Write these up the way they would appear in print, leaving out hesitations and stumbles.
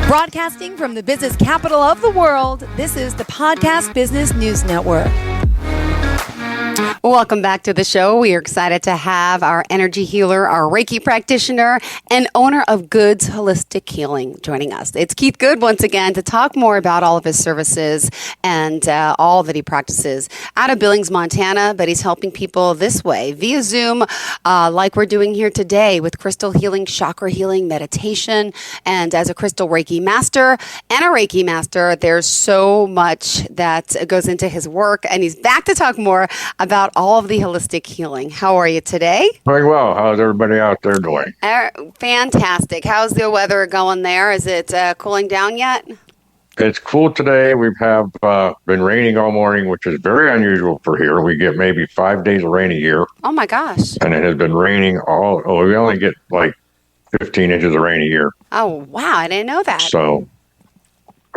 Broadcasting from the business capital of the world, this is the Podcast Business News Network. Welcome back to the show. We are excited to have our energy healer, our Reiki practitioner, and owner of Goods Holistic Healing joining us. It's Keith Good once again to talk more about all of his services and all that he practices out of Billings, Montana, but he's helping people this way via Zoom, like we're doing here today with crystal healing, chakra healing, meditation, and as a crystal Reiki master and a Reiki master, there's so much that goes into his work, and he's back to talk more about all of the holistic healing. How are you today? Very well. How's everybody out there doing? Fantastic. How's the weather going there? Is it cooling down yet? It's cool today. We have been raining all morning, which is very unusual for here. We get maybe 5 days of rain a year. Oh, my gosh. And it has been raining we only get like 15 inches of rain a year. Oh, wow. I didn't know that. So,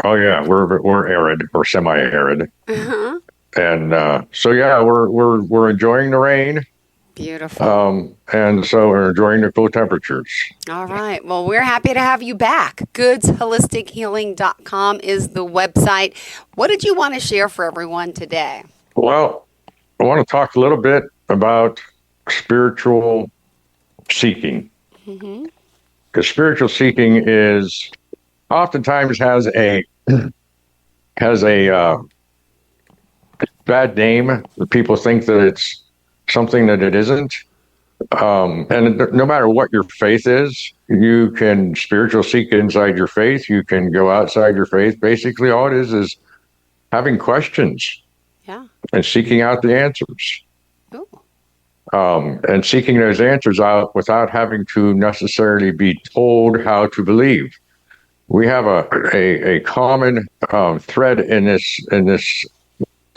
we're arid or semi-arid. Uh-huh. And we're enjoying the rain. Beautiful. And so we're enjoying the cool temperatures. All right. Well, we're happy to have you back. GoodsHolisticHealing.com is the website. What did you want to share for everyone today? Well, I want to talk a little bit about spiritual seeking. Mm-hmm. Because spiritual seeking is oftentimes has a bad name. People think that it's something that it isn't. And no matter what your faith is, you can spiritual seek inside your faith. You can go outside your faith. Basically, all it is having questions. Yeah. And seeking out the answers. Ooh. And seeking those answers out without having to necessarily be told how to believe. We have a common thread in this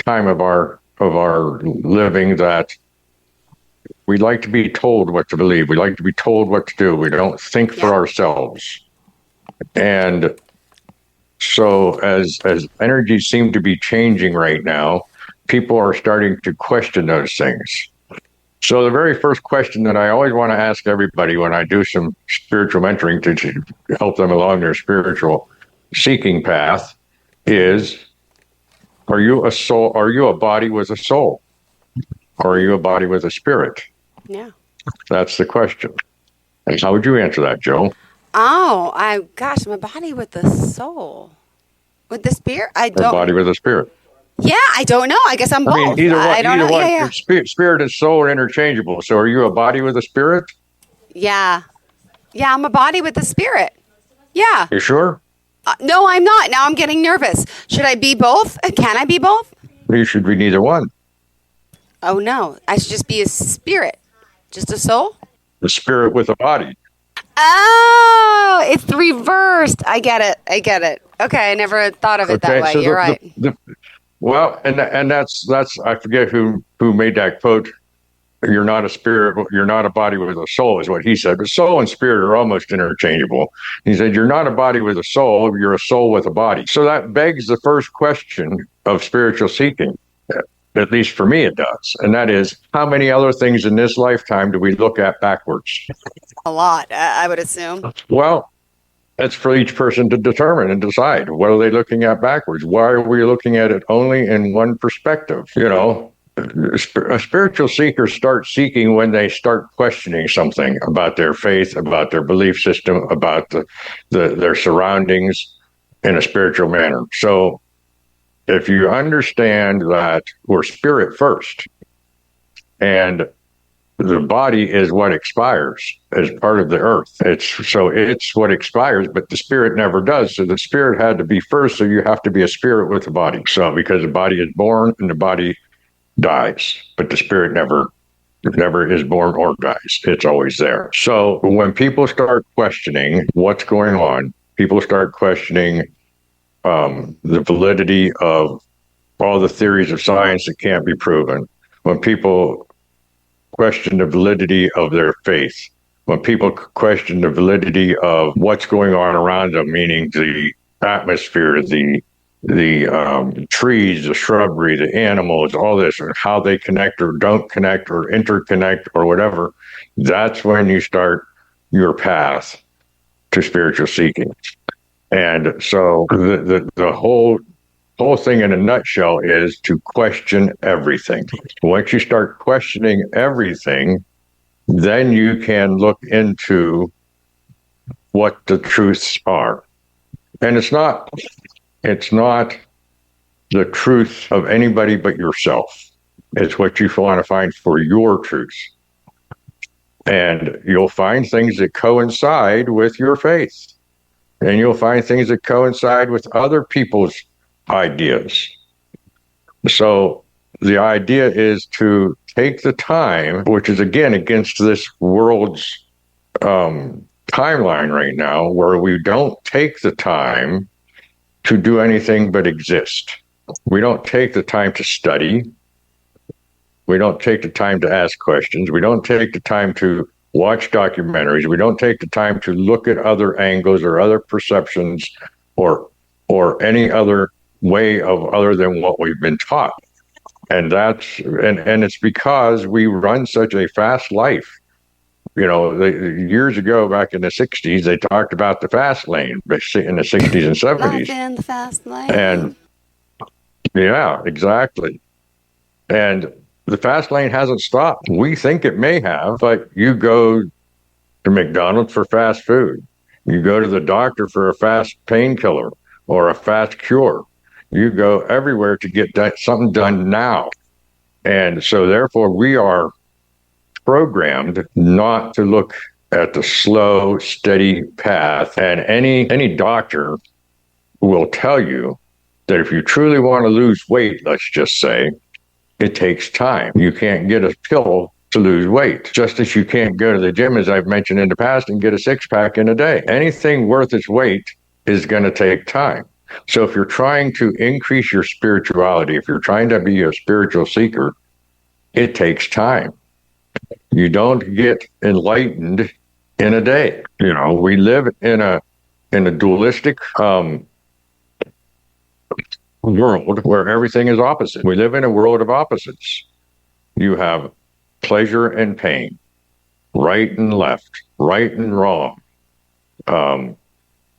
time of our living that we like to be told what to believe. We like to be told what to do. We don't think for ourselves. And so as energies seem to be changing right now, people are starting to question those things. So the very first question that I always want to ask everybody when I do some spiritual mentoring to help them along their spiritual seeking path is, are you a soul? Are you a body with a soul? Or are you a body with a spirit? Yeah. That's the question. And how would you answer that, Joe? Oh, I'm a body with the soul. With the spirit? I don't. A body with a spirit. Yeah, I don't know. I guess I'm both. I mean, either one. I don't know. Yeah. Spirit and soul are interchangeable. So are you a body with a spirit? Yeah. Yeah, I'm a body with a spirit. Yeah. You sure? No, I'm not. Now I'm getting nervous. Should I be both? Can I be both? You should be neither one. Oh, no. I should just be a spirit. Just a soul? The spirit with a body. Oh, it's reversed. I get it. Okay, I never thought of it that way. So you're right. Well, and that's I forget who made that quote. You're not a spirit, you're not a body with a soul, is what he said. But soul and spirit are almost interchangeable. He said, you're not a body with a soul, you're a soul with a body. So that begs the first question of spiritual seeking. At least for me, it does. And that is, how many other things in this lifetime do we look at backwards? A lot, I would assume. Well, it's for each person to determine and decide. What are they looking at backwards? Why are we looking at it only in one perspective? You know, a spiritual seeker starts seeking when they start questioning something about their faith, about their belief system, about their surroundings in a spiritual manner. So if you understand that we're spirit first, and the body is what expires as part of the earth. It's what expires, but the spirit never does. So the spirit had to be first, so you have to be a spirit with a body. So because the body is born and the body dies, but the spirit never is born or dies. It's always there. So when people start questioning what's going on, people start questioning the validity of all the theories of science that can't be proven. When people question the validity of their faith, when people question the validity of what's going on around them, meaning the atmosphere, the the trees, the shrubbery, the animals, all this, and how they connect or don't connect or interconnect or whatever, that's when you start your path to spiritual seeking. And so the whole thing in a nutshell is to question everything. Once you start questioning everything, then you can look into what the truths are. And it's not the truth of anybody but yourself. It's what you want to find for your truth. And you'll find things that coincide with your faith. And you'll find things that coincide with other people's ideas. So the idea is to take the time, which is again against this world's timeline right now, where we don't take the time to do anything but exist. We don't take the time to study. We don't take the time to ask questions. We don't take the time to watch documentaries. We don't take the time to look at other angles or other perceptions or any other way of other than what we've been taught. And it's because we run such a fast life. You know, years ago, back in the 60s, they talked about the fast lane in the 60s and 70s. Life in the fast lane. And yeah, exactly. And the fast lane hasn't stopped. We think it may have, but you go to McDonald's for fast food. You go to the doctor for a fast painkiller or a fast cure. You go everywhere to get something done now. And so therefore we are programmed not to look at the slow, steady path. And any doctor will tell you that if you truly want to lose weight, let's just say, it takes time. You can't get a pill to lose weight, just as you can't go to the gym, as I've mentioned in the past, and get a six-pack in a day. Anything worth its weight is going to take time. So if you're trying to increase your spirituality, if you're trying to be a spiritual seeker, it takes time. You don't get enlightened in a day. You know, we live in a dualistic world where everything is opposite. We live in a world of opposites. You have pleasure and pain, right and left, right and wrong, on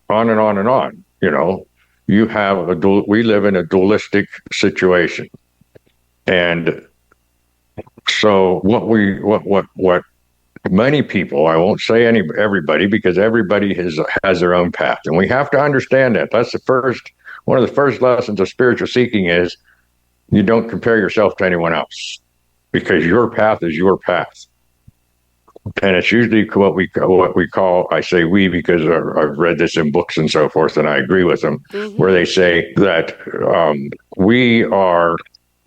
and on and on. You know, you have we live in a dualistic situation, and so what many people, I won't say everybody, because everybody has their own path, and we have to understand that. That's one of the first lessons of spiritual seeking is you don't compare yourself to anyone else, because your path is your path. And it's usually what we call, I say we because I've read this in books and so forth, and I agree with them, where they say that we are,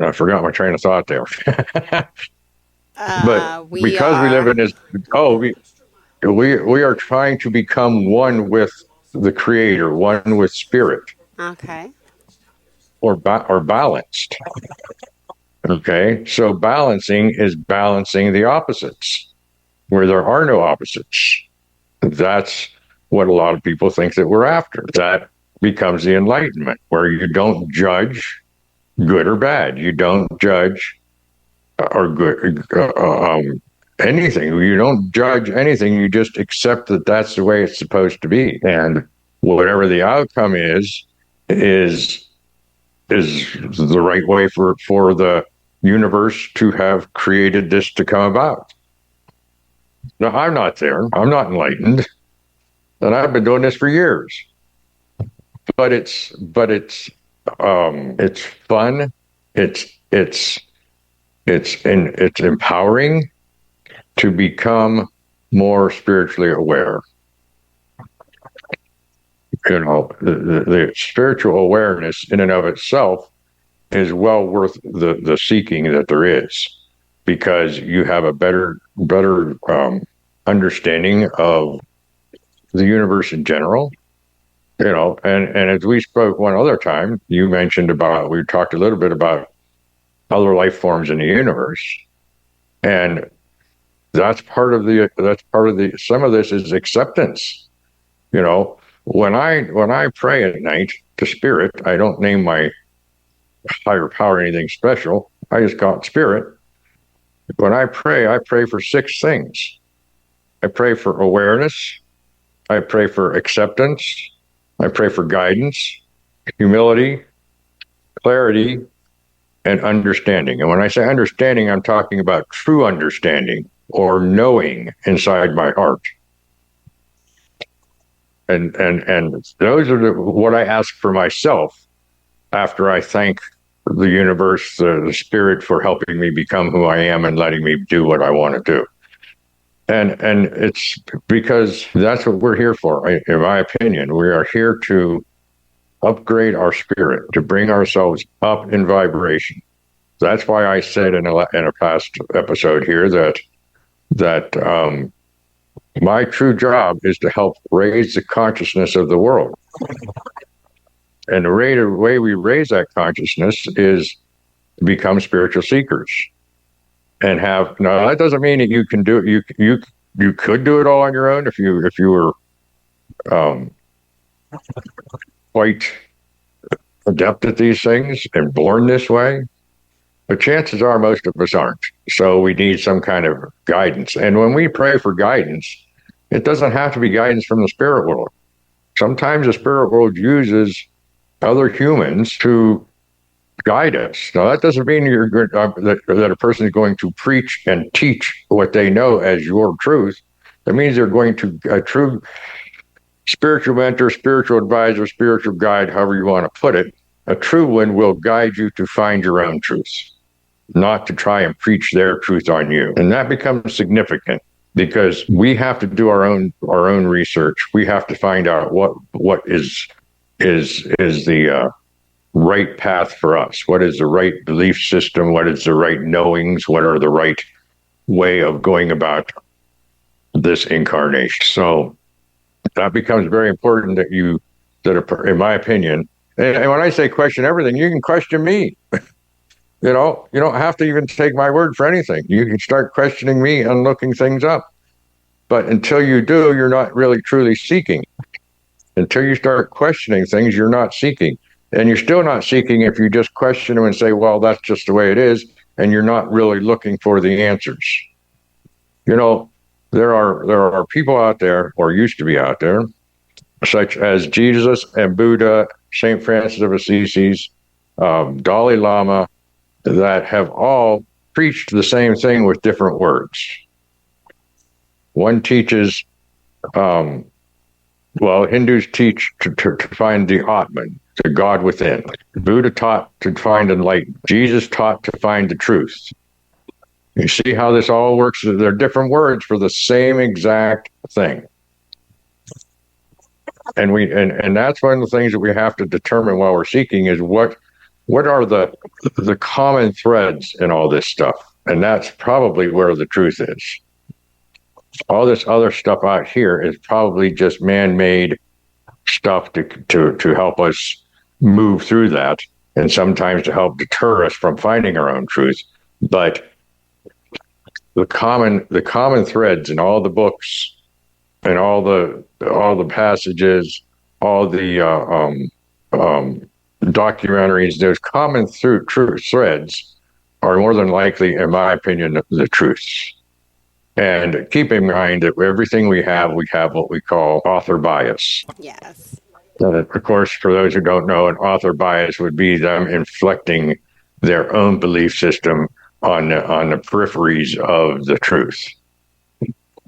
I forgot my train of thought there. But because we live in this, we are trying to become one with the Creator, one with Spirit. Okay. Or balanced. Okay, so balancing is balancing the opposites, where there are no opposites. That's what a lot of people think that we're after. That becomes the enlightenment, where you don't judge good or bad. You don't judge or good anything. You don't judge anything. You just accept that that's the way it's supposed to be, and whatever the outcome is the right way for the universe to have created this to come about. Now, I'm not there. I'm not enlightened, and I've been doing this for years. But it's fun. It's empowering to become more spiritually aware. You know, the spiritual awareness in and of itself is well worth the seeking that there is, because you have a better understanding of the universe in general. You know, and as we spoke one other time, we talked a little bit about other life forms in the universe, and that's part of some of this is acceptance. You know, when I pray at night, to spirit. I don't name my higher power anything special. I just call it spirit. When I pray for 6 things. I pray for awareness. I pray for acceptance. I pray for guidance, humility, clarity, and understanding. And when I say understanding, I'm talking about true understanding or knowing inside my heart. And those are what I ask for myself after I thank the universe, the spirit, for helping me become who I am and letting me do what I want to do. And it's because that's what we're here for, in my opinion. We are here to upgrade our spirit, to bring ourselves up in vibration. That's why I said in a past episode here that my true job is to help raise the consciousness of the world. And the way we raise that consciousness is to become spiritual seekers. And now that doesn't mean that you can do it. You could do it all on your own if you were quite adept at these things and born this way. But chances are most of us aren't. So we need some kind of guidance. And when we pray for guidance, it doesn't have to be guidance from the spirit world. Sometimes the spirit world uses other humans to guide us. Now, that doesn't mean that a person is going to preach and teach what they know as your truth. That means they're going to, a true spiritual mentor, spiritual advisor, spiritual guide, however you want to put it, a true one will guide you to find your own truth, not to try and preach their truth on you. And that becomes significant because we have to do our own research. We have to find out what is the right path for us. What is the right belief system? What is the right knowings? What are the right way of going about this incarnation? So that becomes very important in my opinion, and when I say question everything, you can question me. You don't have to even take my word for anything. You can start questioning me and looking things up. But until you do, you're not really truly seeking. Until you start questioning things, you're not seeking. And you're still not seeking if you just question them and say, well, that's just the way it is, and you're not really looking for the answers. There are people out there, or used to be out there, such as Jesus and Buddha, St. Francis of Assisi, Dalai Lama, that have all preached the same thing with different words. One teaches, Hindus teach to find the Atman, the God within. Buddha taught to find enlightenment. Jesus taught to find the truth. You see how this all works? They're different words for the same exact thing. And that's one of the things that we have to determine while we're seeking is what are the common threads in all this stuff. And that's probably where the truth is. All this other stuff out here is probably just man-made stuff to help us move through that, and sometimes to help deter us from finding our own truth. But the common threads in all the books and all the passages, all the documentaries, those common threads are more than likely, in my opinion, the truth. And keep in mind that everything we have what we call author bias. Yes. Of course, for those who don't know, an author bias would be them inflecting their own belief system on the peripheries of the truth.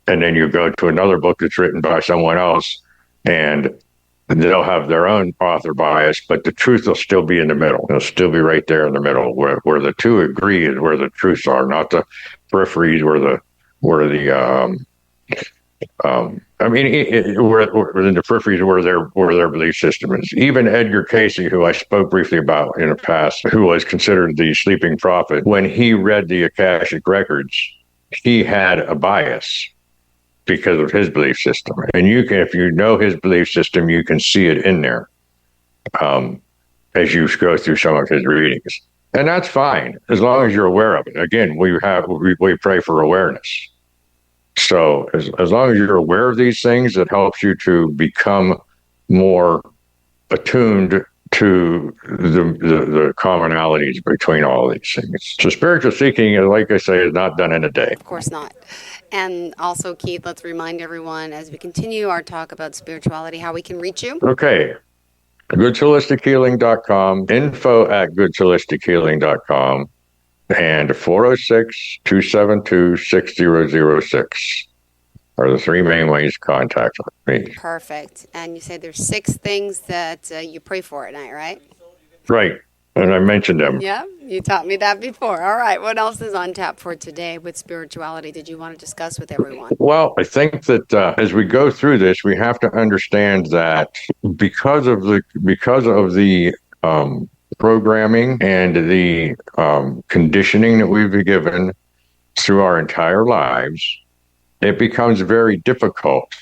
And then you go to another book that's written by someone else, and they'll have their own author bias, but the truth will still be in the middle. It'll still be right there in the middle, where the two agree is where the truths are, not the peripheries where in the peripheries where their belief system is. Even Edgar Casey, who I spoke briefly about in the past, who was considered the sleeping prophet, when he read the Akashic records, he had a bias because of his belief system. And if you know his belief system, you can see it in there as you go through some of his readings. And that's fine, as long as you're aware of it. Again, we pray for awareness. So as long as you're aware of these things, it helps you to become more attuned to the commonalities between all these things. So spiritual seeking, like I say, is not done in a day. Of course not. And also, Keith, let's remind everyone as we continue our talk about spirituality, how we can reach you. Okay. GoodsHolisticHealing.com, info@GoodsHolisticHealing.com, and 406-272-6006 are the three main ways to contact me. Perfect. And you say there's 6 things that you pray for at night, right? Right. And I mentioned them. Yeah, you taught me that before. All right. What else is on tap for today with spirituality did you want to discuss with everyone? Well, I think that as we go through this, we have to understand that because of the programming and the conditioning that we've been given through our entire lives, it becomes very difficult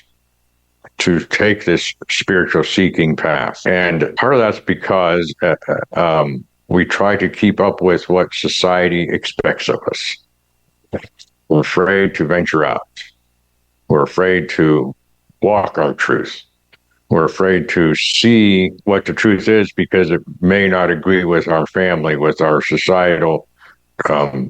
to take this spiritual seeking path. And part of that's because we try to keep up with what society expects of us. We're afraid to venture out. We're afraid to walk our truth. We're afraid to see what the truth is because it may not agree with our family, with our societal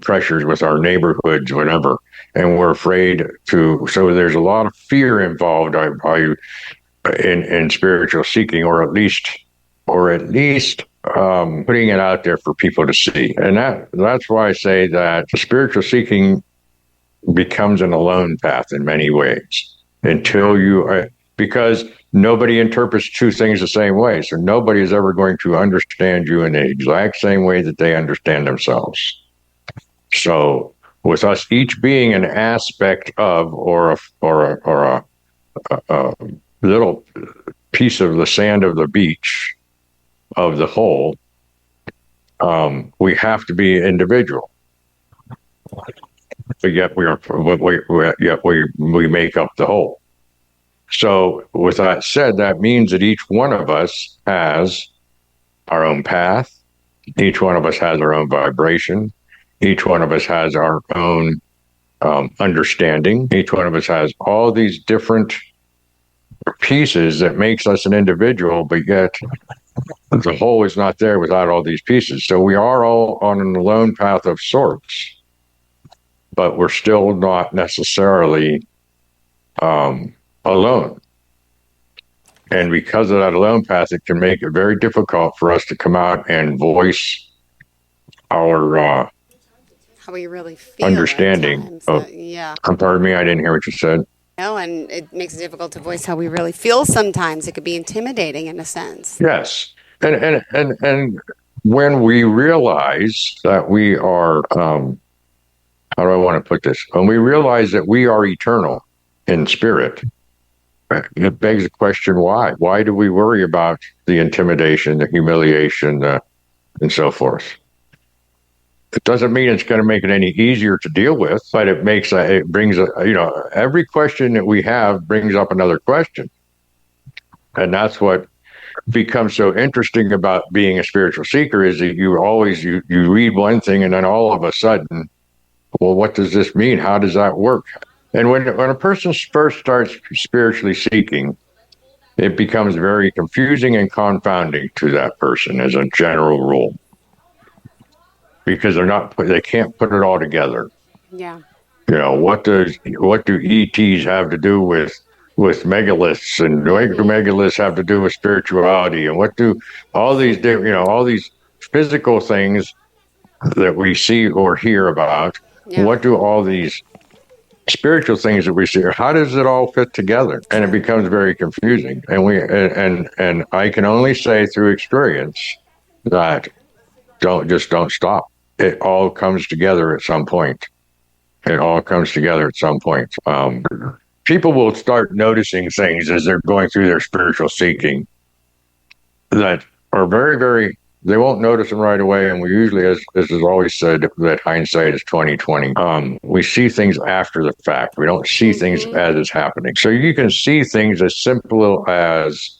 pressures, with our neighborhoods, whatever. And we're afraid to, so there's a lot of fear involved in spiritual seeking, or at least putting it out there for people to see. And that's why I say that spiritual seeking becomes an alone path in many ways because nobody interprets two things the same way. So nobody is ever going to understand you in the exact same way that they understand themselves. So with us each being an aspect of, or a little piece of the sand of the beach of the whole, we have to be individual. But yet we make up the whole. So with that said, that means that each one of us has our own path. Each one of us has our own vibration. Each one of us has our own understanding. Each one of us has all these different pieces that makes us an individual, but yet the whole is not there without all these pieces. So we are all on an alone path of sorts, but we're still not necessarily alone. And because of that alone path, it can make it very difficult for us to come out and voice our how we really feel understanding. Pardon me, I didn't hear what you said. No, and it makes it difficult to voice how we really feel sometimes. It could be intimidating in a sense. Yes. And when we realize that we are, how do I want to put this? When we realize that we are eternal in spirit, it begs the question, why? Why do we worry about the intimidation, the humiliation, and so forth? It doesn't mean it's going to make it any easier to deal with, but it brings every question that we have brings up another question. And that's what becomes so interesting about being a spiritual seeker, is that you read one thing and then all of a sudden, well, what does this mean? How does that work? And when a person first starts spiritually seeking, it becomes very confusing and confounding to that person as a general rule, because they can't put it all together. Yeah. What do ETs have to do with megaliths, and what do megaliths have to do with spirituality, and what do all these all these physical things that we see or hear about? Yeah. What do all these spiritual things that we see, how does it all fit together? And it becomes very confusing. And I can only say through experience that don't stop. It all comes together at some point. People will start noticing things as they're going through their spiritual seeking that are very, very, they won't notice them right away. And we usually, as is always said, that hindsight is 20/20. We see things after the fact. We don't see things as it's happening. So you can see things as simple as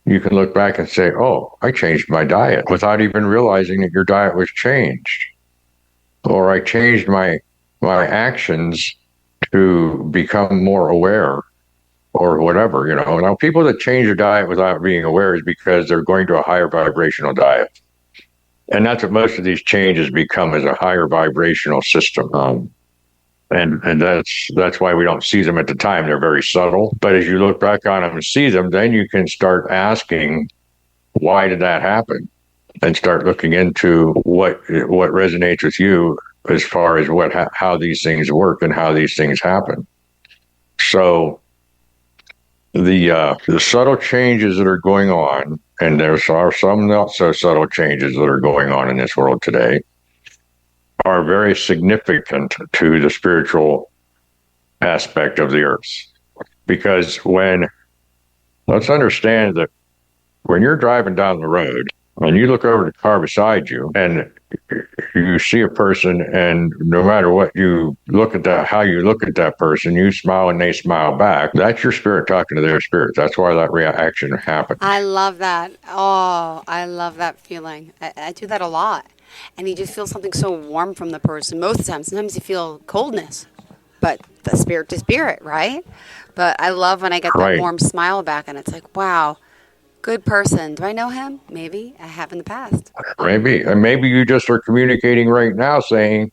you can look back and say, oh, I changed my diet without even realizing that your diet was changed. Or I changed my actions to become more aware or whatever, Now, people that change their diet without being aware is because they're going to a higher vibrational diet. And that's what most of these changes become, is a higher vibrational system. And that's why we don't see them at the time. They're very subtle. But as you look back on them and see them, then you can start asking, why did that happen? And start looking into what resonates with you as far as how these things work and how these things happen. So the subtle changes that are going on, and there are some not so subtle changes that are going on in this world today, are very significant to the spiritual aspect of the earth. Because let's understand that when you're driving down the road and you look over the car beside you and you see a person, and no matter what you look at how you look at that person, you smile and they smile back. That's your spirit talking to their spirit. That's why that reaction happens. I love that. Oh, I love that feeling. I do that a lot. And you just feel something so warm from the person. Most of the time, sometimes you feel coldness, but the spirit to spirit, right? But I love when I get that warm smile back, and it's like, wow, good person. Do I know him? Maybe I have in the past. Maybe. And maybe you just are communicating right now, saying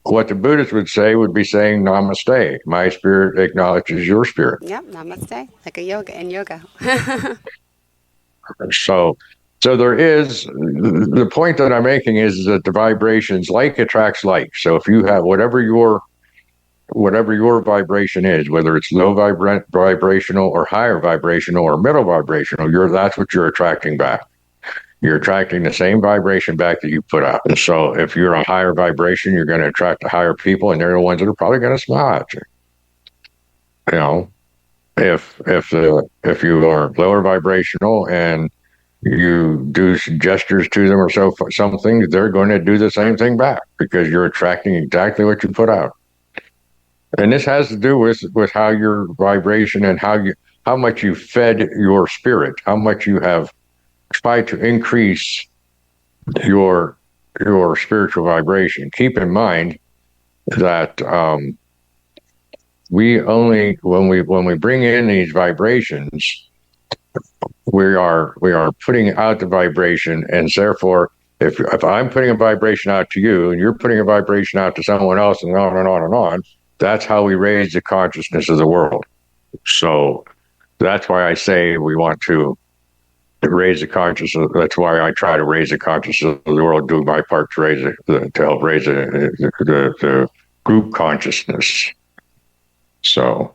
what the Buddhists would be saying, namaste. My spirit acknowledges your spirit. Yep, namaste. Like in yoga. So there is, the point that I'm making is that the vibrations, like attracts like. So if you have whatever your vibration is, whether it's low vibrational or higher vibrational or middle vibrational, that's what you're attracting back. You're attracting the same vibration back that you put out. And so if you're a higher vibration, you're going to attract the higher people, and they're the ones that are probably going to smile at you. If you are lower vibrational and you do gestures to them or something, they're going to do the same thing back, because you're attracting exactly what you put out. And this has to do with how your vibration and how much you fed your spirit, how much you have tried to increase your spiritual vibration. Keep in mind that when we bring in these vibrations, we are putting out the vibration, and therefore, if I'm putting a vibration out to you and you're putting a vibration out to someone else, and on and on and on, that's how we raise the consciousness of the world. So that's why I say we want to raise the consciousness. That's why I try to raise the consciousness of the world, do my part to help raise the group consciousness. So,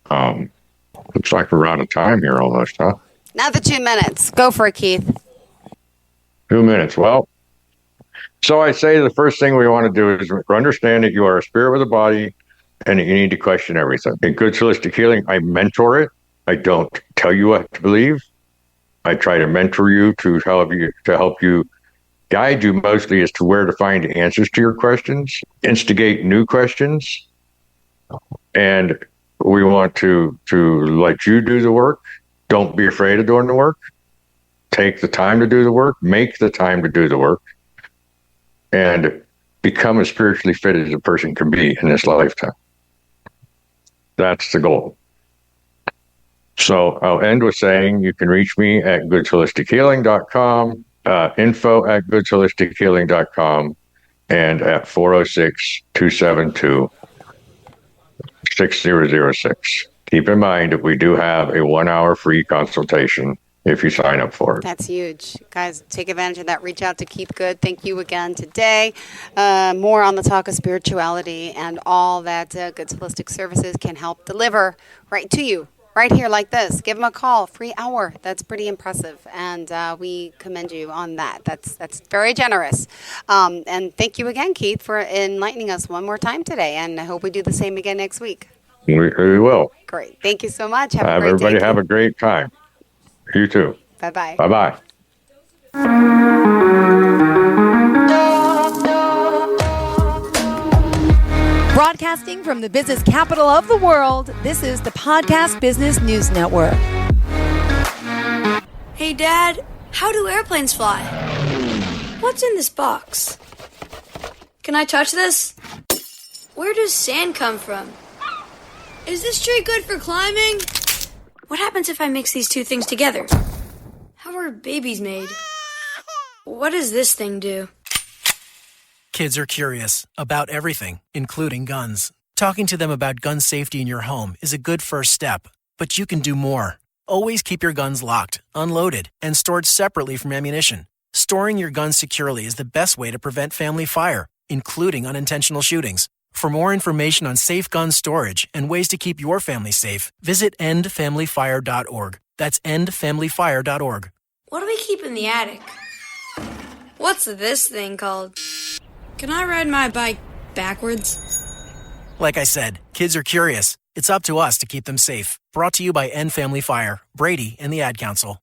looks like we're out of time here almost, huh? Another 2 minutes. Go for it, Keith. 2 minutes. Well, so I say the first thing we want to do is understand that you are a spirit with a body, and that you need to question everything. In Good Holistic Healing, I mentor it. I don't tell you what to believe. I try to mentor you to help you, guide you mostly as to where to find answers to your questions, instigate new questions, and we want to let you do the work. Don't be afraid of doing the work. Take the time to do the work. Make the time to do the work. And become as spiritually fit as a person can be in this lifetime. That's the goal. So I'll end with saying you can reach me at goodsholistichealing.com, info@goodsholistichealing.com, and at 406-272-6006. Keep in mind that we do have a 1-hour free consultation if you sign up for it. That's huge. Guys, take advantage of that. Reach out to Keith Good. Thank you again today. More on the talk of spirituality and all that Good Holistic Services can help deliver right to you, right here like this. Give them a call, free hour. That's pretty impressive, and we commend you on that. That's very generous. And thank you again, Keith, for enlightening us one more time today, and I hope we do the same again next week. We will. Great. Thank you so much. Have a great day. Everybody have a great time. You too. Bye-bye. Bye-bye. Broadcasting from the business capital of the world, this is the Podcast Business News Network. Hey, Dad, how do airplanes fly? What's in this box? Can I touch this? Where does sand come from? Is this tree good for climbing? What happens if I mix these two things together? How are babies made? What does this thing do? Kids are curious about everything, including guns. Talking to them about gun safety in your home is a good first step, but you can do more. Always keep your guns locked, unloaded, and stored separately from ammunition. Storing your guns securely is the best way to prevent family fire, including unintentional shootings. For more information on safe gun storage and ways to keep your family safe, visit endfamilyfire.org. That's endfamilyfire.org. What do we keep in the attic? What's this thing called? Can I ride my bike backwards? Like I said, kids are curious. It's up to us to keep them safe. Brought to you by End Family Fire, Brady, and the Ad Council.